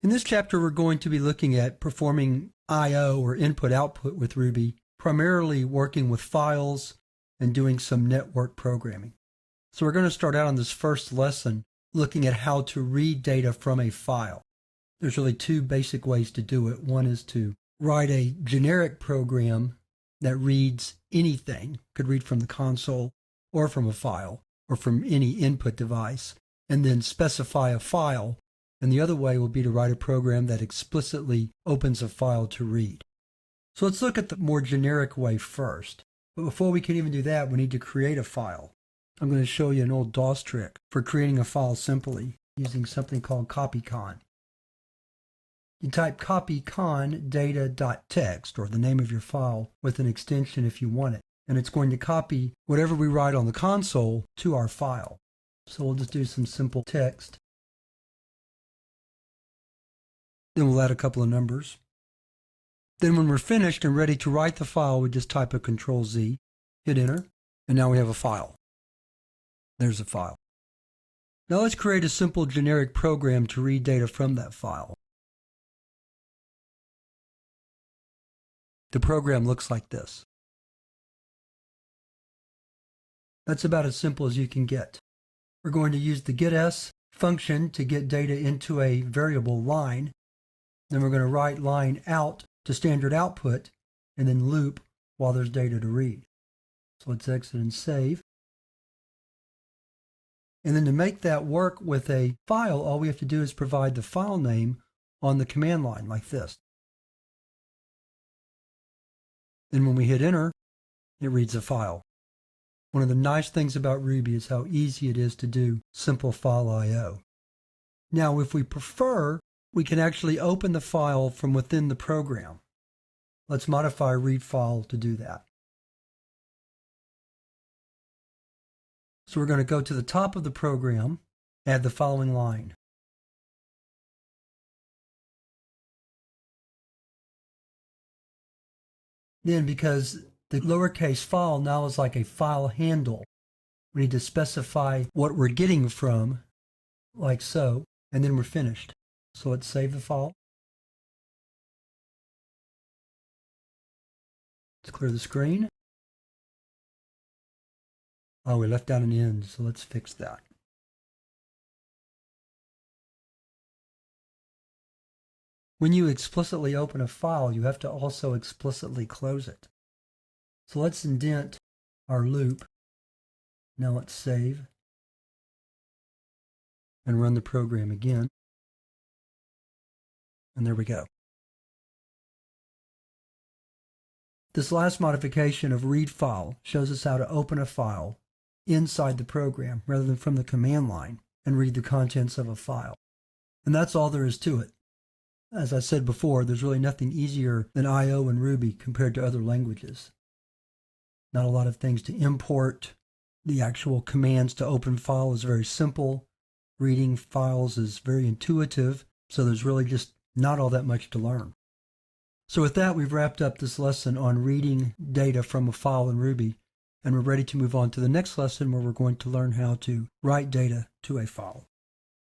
In this chapter, we're going to be looking at performing I/O or input-output with Ruby, primarily working with files and doing some network programming. So we're going to start out on this first lesson looking at how to read data from a file. There's really two basic ways to do it. One is to write a generic program that reads anything, could read from the console or from a file or from any input device, and then specify a file. And the other way will be to write a program that explicitly opens a file to read. So let's look at the more generic way first. But before we can even do that, we need to create a file. I'm going to show you an old DOS trick for creating a file simply using something called copycon. You type copycon data.txt, or the name of your file, with an extension if you want it. And it's going to copy whatever we write on the console to our file. So we'll just do some simple text. Then we'll add a couple of numbers. Then when we're finished and ready to write the file, we just type a Control-Z, hit Enter, and now we have a file. There's a file. Now let's create a simple generic program to read data from that file. The program looks like this. That's about as simple as you can get. We're going to use the getS function to get data into a variable line. Then we're going to write line out to standard output and then loop while there's data to read. So let's exit and save. And then to make that work with a file, all we have to do is provide the file name on the command line like this. Then when we hit Enter, it reads a file. One of the nice things about Ruby is how easy it is to do simple file I/O. Now, if we prefer, we can actually open the file from within the program. Let's modify read file to do that. So we're going to go to the top of the program, add the following line. Then, because the lowercase file now is like a file handle, we need to specify what we're getting from, like so, and then we're finished. So let's save the file. Let's clear the screen. Oh, we left out an end, so let's fix that. When you explicitly open a file, you have to also explicitly close it. So let's indent our loop. Now let's save and run the program again. And there we go. This last modification of read file shows us how to open a file inside the program rather than from the command line and read the contents of a file. And that's all there is to it. As I said before, there's really nothing easier than I/O in Ruby compared to other languages. Not a lot of things to import. The actual commands to open file is very simple. Reading files is very intuitive, so there's really just not all that much to learn. So with that, we've wrapped up this lesson on reading data from a file in Ruby, and we're ready to move on to the next lesson where we're going to learn how to write data to a file.